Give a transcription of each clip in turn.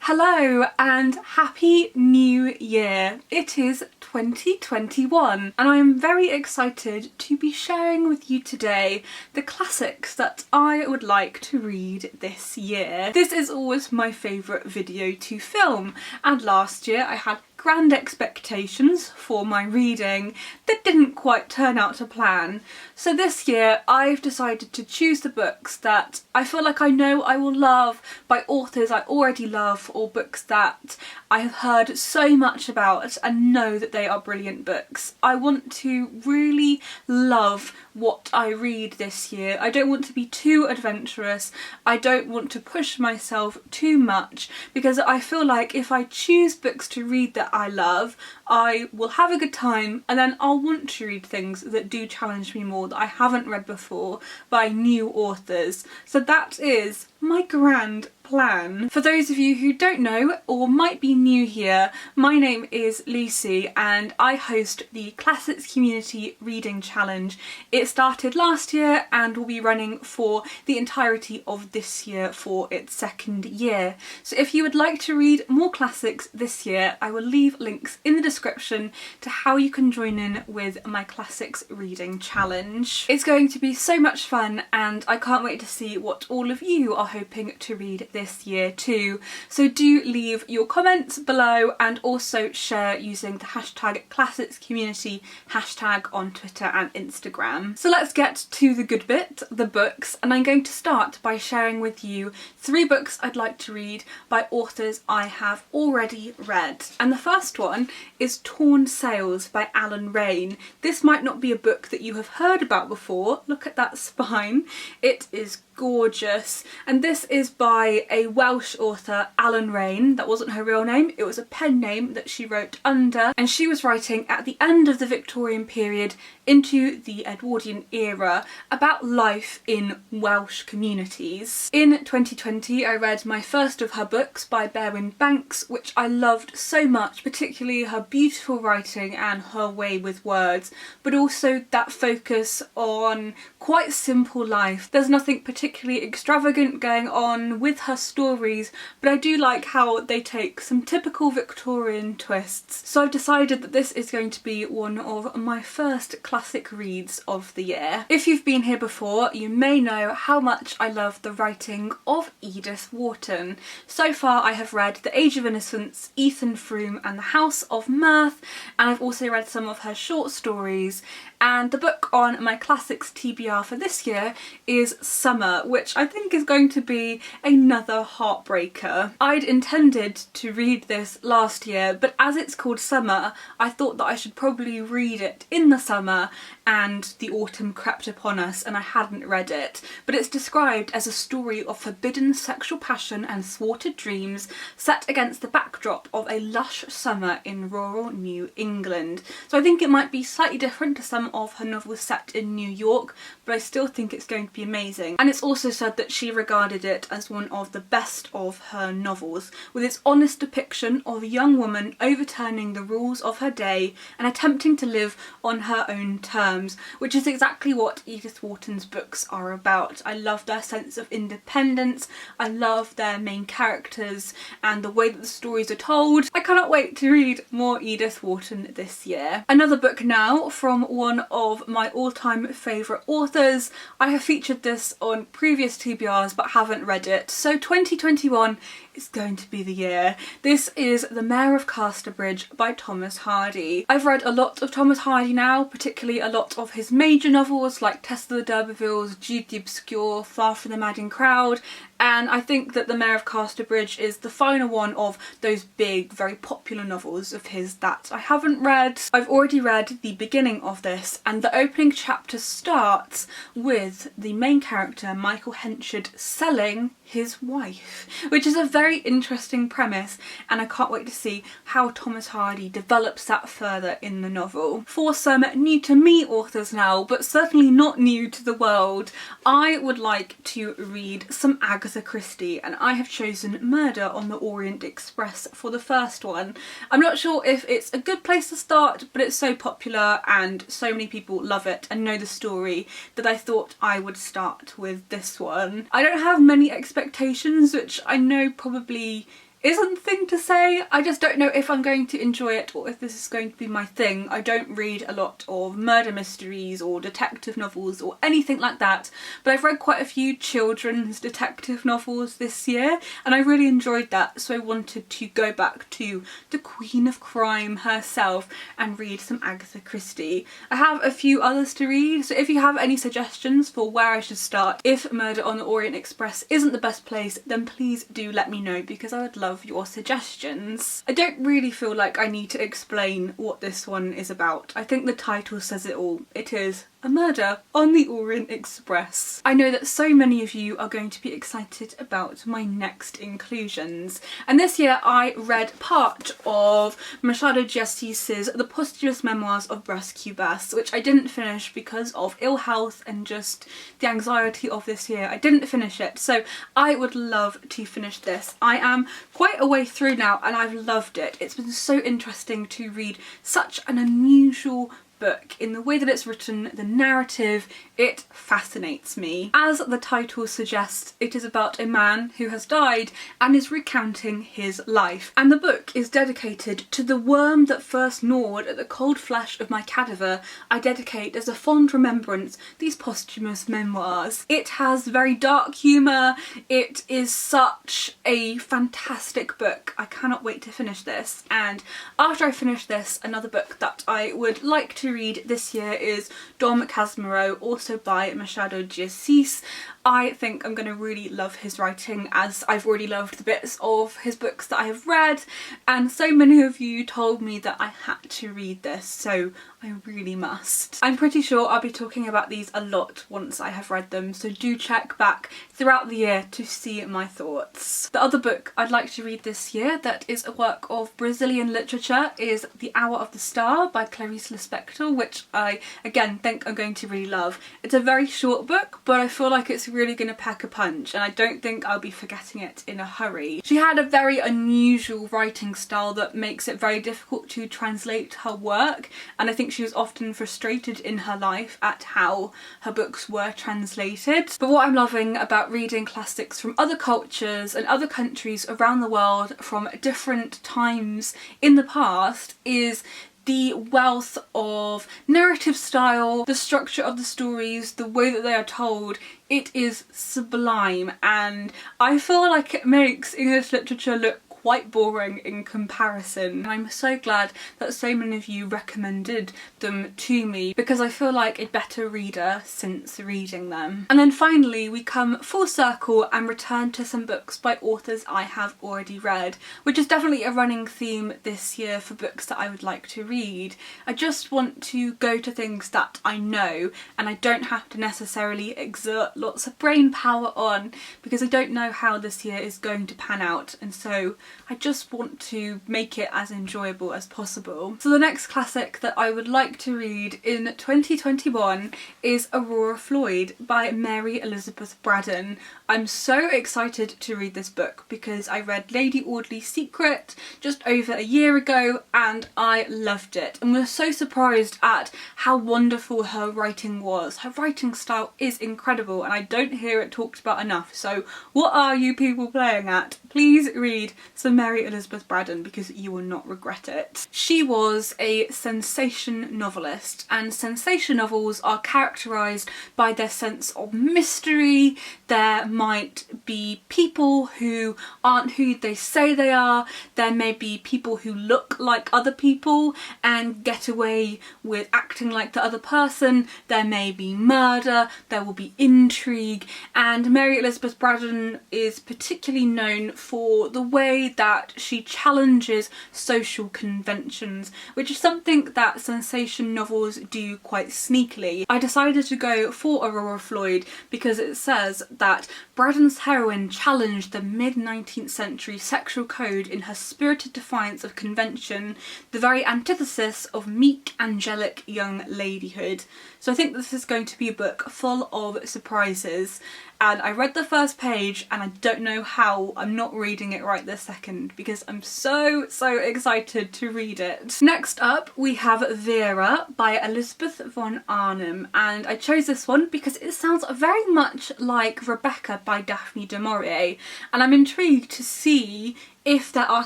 Hello and happy new year. It is 2021 and I am very excited to be sharing with you today the classics that I would like to read this year. This is always my favourite video to film, and last year I had grand expectations for my reading that didn't quite turn out to plan. So this year I've decided to choose the books that I feel like I know I will love by authors I already love, or books that I have heard so much about and know that they are brilliant books. I want to really love what I read this year. I don't want to be too adventurous. I don't want to push myself too much, because I feel like if I choose books to read that I love, I will have a good time, and then I'll want to read things that do challenge me more, that I haven't read before by new authors. So that is my grand plan. For those of you who don't know or might be new here, my name is Lucy and I host the Classics Community Reading Challenge. It started last year and will be running for the entirety of this year for its second year. So if you would like to read more classics this year, I will leave links in the description to how you can join in with my Classics Reading Challenge. It's going to be so much fun and I can't wait to see what all of you are hoping to read this year too. So do leave your comments below and also share using the hashtag #ClassicsCommunity hashtag on Twitter and Instagram. So let's get to the good bit, the books, and I'm going to start by sharing with you 3 books I'd like to read by authors I have already read. And the first one is Torn Sails by Alan Rain. This might not be a book that you have heard about before. Look at that spine. It is gorgeous, and this is by a Welsh author, Alan Rain. That wasn't her real name, it was a pen name that she wrote under, and she was writing at the end of the Victorian period into the Edwardian era about life in Welsh communities. In 2020 I read my first of her books by Berwyn Banks, which I loved so much, particularly her beautiful writing and her way with words, but also that focus on quite simple life. There's nothing particularly extravagant going on with her stories, but I do like how they take some typical Victorian twists. So I've decided that this is going to be one of my first classic reads of the year. If you've been here before, you may know how much I love the writing of Edith Wharton. So far I have read The Age of Innocence, Ethan Frome and The House of Mirth, and I've also read some of her short stories. And the book on my classics TBR for this year is Summer, which I think is going to be another heartbreaker. I'd intended to read this last year, but as it's called Summer, I thought that I should probably read it in the summer, and the autumn crept upon us and I hadn't read it. But it's described as a story of forbidden sexual passion and thwarted dreams set against the backdrop of a lush summer in rural New England. So I think it might be slightly different to some of her novels set in New York, but I still think it's going to be amazing. And it's also said that she regarded it as one of the best of her novels, with its honest depiction of a young woman overturning the rules of her day and attempting to live on her own terms, which is exactly what Edith Wharton's books are about. I love their sense of independence, I love their main characters and the way that the stories are told. I cannot wait to read more Edith Wharton this year. Another book now from one of my all-time favourite authors. I have featured this on previous TBRs but haven't read it, so 2021 is going to be the year. This is The Mayor of Casterbridge by Thomas Hardy. I've read a lot of Thomas Hardy now, particularly a lot of his major novels like Tess of the D'Urbervilles, Jude the Obscure, Far from the Madding Crowd, and I think that The Mayor of Casterbridge is the final one of those big, very popular novels of his that I haven't read. I've already read the beginning of this, and the opening chapter starts with the main character, Michael Henchard, selling his wife, which is a very interesting premise, and I can't wait to see how Thomas Hardy develops that further in the novel. For some new to me authors now, but certainly not new to the world, I would like to read some Agatha Christie, and I have chosen Murder on the Orient Express for the first one. I'm not sure if it's a good place to start, but it's so popular and so many people love it and know the story that I thought I would start with this one. I don't have many expectations, which I know probably isn't the thing to say. I just don't know if I'm going to enjoy it or if this is going to be my thing. I don't read a lot of murder mysteries or detective novels or anything like that, but I've read quite a few children's detective novels this year and I really enjoyed that, so I wanted to go back to the Queen of Crime herself and read some Agatha Christie. I have a few others to read, so if you have any suggestions for where I should start, if Murder on the Orient Express isn't the best place, then please do let me know because I would love your suggestions. I don't really feel like I need to explain what this one is about. I think the title says it all. It is a murder on the Orient Express. I know that so many of you are going to be excited about my next inclusions, and this year I read part of Machado de Assis' The Posthumous Memoirs of Bras Cubas, which I didn't finish because of ill health and just the anxiety of this year. I didn't finish it, so I would love to finish this. I am quite a way through now and I've loved it. It's been so interesting to read such an unusual book in the way that it's written, the narrative. It fascinates me. As the title suggests, it is about a man who has died and is recounting his life, and the book is dedicated to the worm that first gnawed at the cold flesh of my cadaver. I dedicate as a fond remembrance these posthumous memoirs. It has very dark humour. It is such a fantastic book. I cannot wait to finish this, and after I finish this, another book that I would like to read this year is Dom Casmero, also by Machado de Assis. I think I'm going to really love his writing, as I've already loved the bits of his books that I have read, and so many of you told me that I had to read this, so I really must. I'm pretty sure I'll be talking about these a lot once I have read them, so do check back throughout the year to see my thoughts. The other book I'd like to read this year that is a work of Brazilian literature is The Hour of the Star by Clarice Lispector, which I again think I'm going to really love. It's a very short book, but I feel like it's really going to pack a punch and I don't think I'll be forgetting it in a hurry. She had a very unusual writing style that makes it very difficult to translate her work, and I think she was often frustrated in her life at how her books were translated. But what I'm loving about reading classics from other cultures and other countries around the world from different times in the past is the wealth of narrative style, the structure of the stories, the way that they are told. It is sublime, and I feel like it makes English literature look quite boring in comparison. And I'm so glad that so many of you recommended them to me because I feel like a better reader since reading them. And then finally we come full circle and return to some books by authors I have already read, which is definitely a running theme this year for books that I would like to read. I just want to go to things that I know and I don't have to necessarily exert lots of brain power on, because I don't know how this year is going to pan out, and so I just want to make it as enjoyable as possible. So the next classic that I would like to read in 2021 is Aurora Floyd by Mary Elizabeth Braddon. I'm so excited to read this book because I read Lady Audley's Secret just over a year ago and I loved it and was so surprised at how wonderful her writing was. Her writing style is incredible and I don't hear it talked about enough, so what are you people playing at? Please read some Mary Elizabeth Braddon because you will not regret it. She was a sensation novelist, and sensation novels are characterised by their sense of mystery. There might be people who aren't who they say they are, there may be people who look like other people and get away with acting like the other person, there may be murder, there will be intrigue, and Mary Elizabeth Braddon is particularly known for the way that she challenges social conventions, which is something that sensation novels do quite sneakily. I decided to go for Aurora Floyd because it says that Braddon's heroine challenged the mid-19th century sexual code in her spirited defiance of convention, the very antithesis of meek, angelic young ladyhood. So I think this is going to be a book full of surprises, and I read the first page and I don't know how I'm not reading it right this second because I'm so excited to read it. Next up we have Vera by Elizabeth von Arnim, and I chose this one because it sounds very much like Rebecca by Daphne du Maurier, and I'm intrigued to see if there are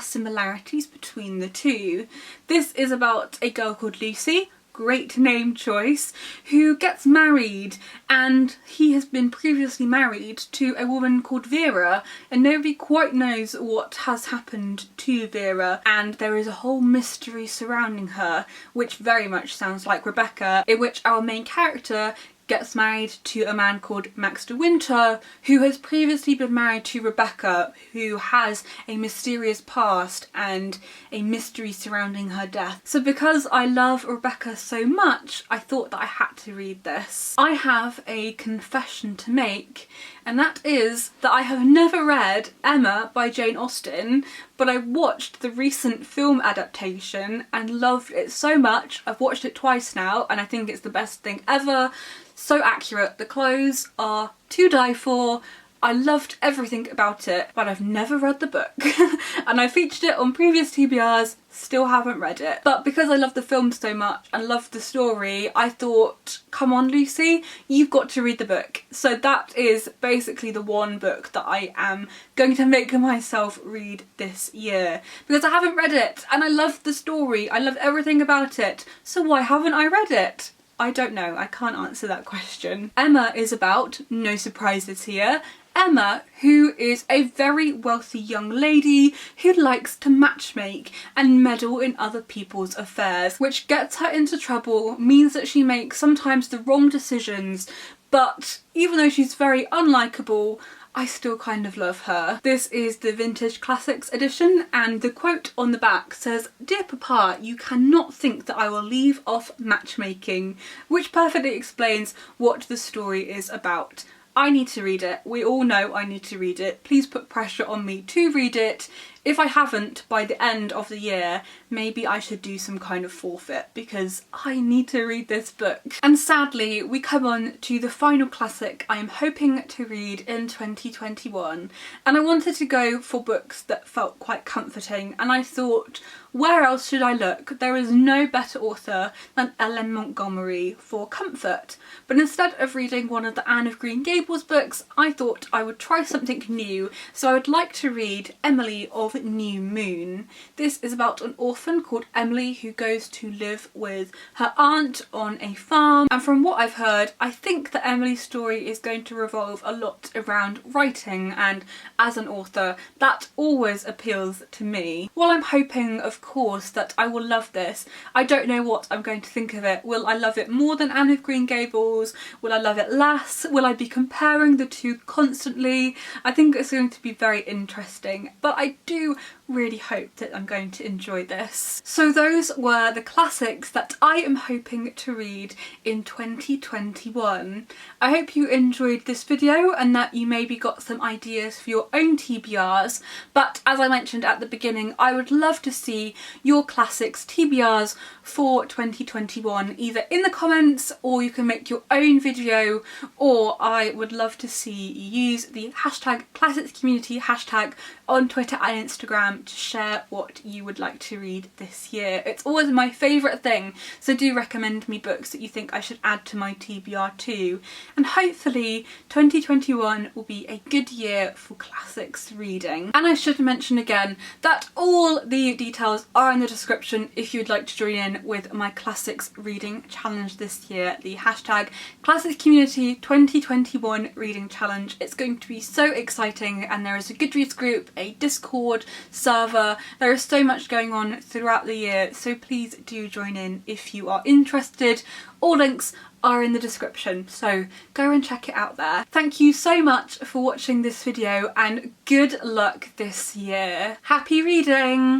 similarities between the two. This is about a girl called Lucy, great name choice, who gets married, and he has been previously married to a woman called Vera, and nobody quite knows what has happened to Vera, and there is a whole mystery surrounding her, which very much sounds like Rebecca, in which our main character gets married to a man called Max de Winter, who has previously been married to Rebecca, who has a mysterious past and a mystery surrounding her death. So because I love Rebecca so much, I thought that I had to read this. I have a confession to make, and that is that I have never read Emma by Jane Austen, but I watched the recent film adaptation and loved it so much. I've watched it twice now and I think it's the best thing ever. So accurate, the clothes are to die for, I loved everything about it, but I've never read the book. And I featured it on previous TBRs, still haven't read it. But because I love the film so much and love the story, I thought, come on Lucy, you've got to read the book. So that is basically the one book that I am going to make myself read this year. Because I haven't read it, and I love the story, I love everything about it, so why haven't I read it? I don't know, I can't answer that question. Emma is about, no surprises here, Emma, who is a very wealthy young lady who likes to matchmake and meddle in other people's affairs, which gets her into trouble, means that she makes sometimes the wrong decisions, but even though she's very unlikable, I still kind of love her. This is the Vintage Classics edition, and the quote on the back says, "Dear Papa, you cannot think that I will leave off matchmaking," which perfectly explains what the story is about. I need to read it. We all know I need to read it. Please put pressure on me to read it. If I haven't by the end of the year, maybe I should do some kind of forfeit because I need to read this book. And sadly, we come on to the final classic I am hoping to read in 2021. And I wanted to go for books that felt quite comforting, and I thought, where else should I look? There is no better author than Ellen Montgomery for comfort. But instead of reading one of the Anne of Green Gables books, I thought I would try something new. So I would like to read Emily of New Moon. This is about an orphan called Emily who goes to live with her aunt on a farm, and from what I've heard, I think that Emily's story is going to revolve a lot around writing, and as an author that always appeals to me. While I'm hoping of course that I will love this, I don't know what I'm going to think of it. Will I love it more than Anne of Green Gables? Will I love it less? Will I be comparing the two constantly? I think it's going to be very interesting, but I do really hope that I'm going to enjoy this. So those were the classics that I am hoping to read in 2021. I hope you enjoyed this video and that you maybe got some ideas for your own TBRs, but as I mentioned at the beginning, I would love to see your classics TBRs for 2021, either in the comments or you can make your own video, or I would love to see you use the hashtag #classicscommunity hashtag on Twitter and Instagram to share what you would like to read this year. It's always my favourite thing, so do recommend me books that you think I should add to my TBR too. And hopefully 2021 will be a good year for classics reading. And I should mention again that all the details are in the description if you'd like to join in with my classics reading challenge this year, the hashtag #classicscommunity 2021 reading challenge. It's going to be so exciting, and there is a Goodreads group, a Discord server, there is so much going on throughout the year, so please do join in if you are interested. All links are in the description, so go and check it out there. Thank you so much for watching this video and good luck this year. Happy reading!